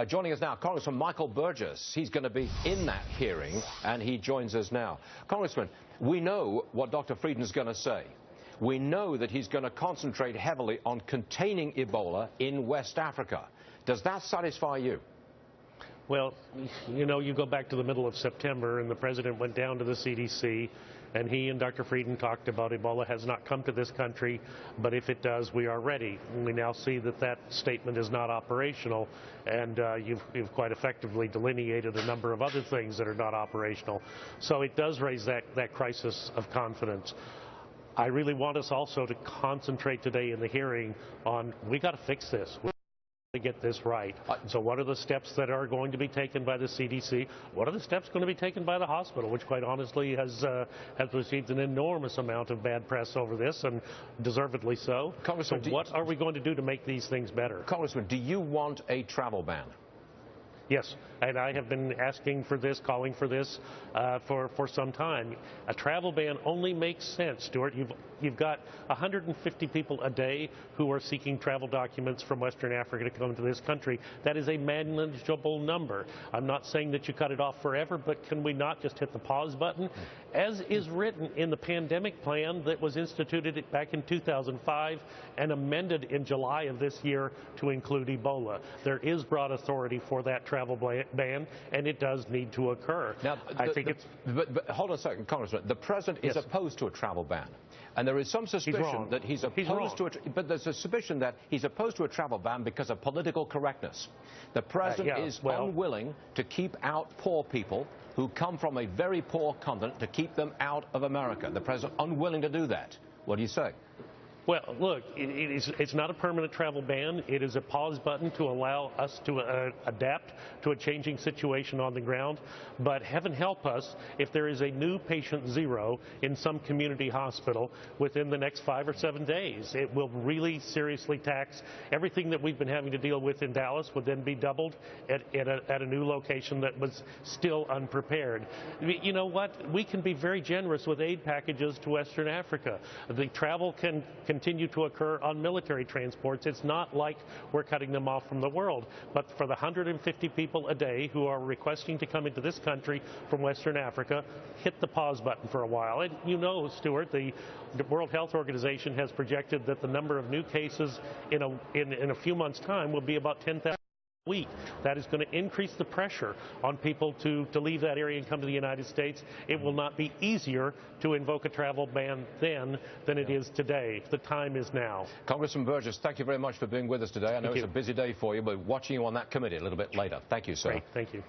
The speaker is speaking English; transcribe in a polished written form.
Joining us now, Congressman Michael Burgess. He's going to be in that hearing, and he joins us now. Congressman, we know what Dr. Friedman's going to say. We know that he's going to concentrate heavily on containing Ebola in West Africa. Does that satisfy you? Well, you know, you go back to the middle of September, and the president went down to the CDC, and he and Dr. Frieden talked about Ebola has not come to this country, but if it does, we are ready. And we now see that that statement is not operational, and you've quite effectively delineated a number of other things that are not operational. So it does raise that crisis of confidence. I really want us also to concentrate today in the hearing on, we got to fix this. To get this right. So what are the steps that are going to be taken by the CDC? What are the steps going to be taken by the hospital, which quite honestly has received an enormous amount of bad press over this, and deservedly so. Congressman, so what are we going to do to make these things better? Congressman, do you want a travel ban? Yes, and I have been asking for this, calling for this for some time. A travel ban only makes sense, Stuart. You've got 150 people a day who are seeking travel documents from Western Africa to come to this country. That is a manageable number. I'm not saying that you cut it off forever, but can we not just hit the pause button? As is written in the pandemic plan that was instituted back in 2005 and amended in July of this year to include Ebola. There is broad authority for that travel ban, and it does need to occur. Now, but hold on a second, Congressman. The president is opposed to a travel ban. And there is some suspicion that he's opposed to it, but there's a suspicion that he's opposed to a travel ban because of political correctness. The president is unwilling to keep out poor people who come from a very poor continent, to keep them out of America. The president unwilling to do that. What do you say? Well, look, it's not a permanent travel ban. It is a pause button to allow us to adapt to a changing situation on the ground. But heaven help us if there is a new patient zero in some community hospital within the next 5 or 7 days. It will really seriously tax everything that we've been having to deal with in Dallas would then be doubled at a new location that was still unprepared. You know what? We can be very generous with aid packages to Western Africa. The travel can continue to occur on military transports. It's not like we're cutting them off from the world. But for the 150 people a day who are requesting to come into this country from Western Africa, hit the pause button for a while. And you know, Stuart, the World Health Organization has projected that the number of new cases in a few months' time will be about 10,000 a week. That is going to increase the pressure on people to leave that area and come to the United States. It will not be easier to invoke a travel ban then than it is today. The time is now. Congressman Burgess, thank you very much for being with us today. I know it's a busy day for you, but watching you on that committee a little bit later. Thank you, sir. Great. Thank you.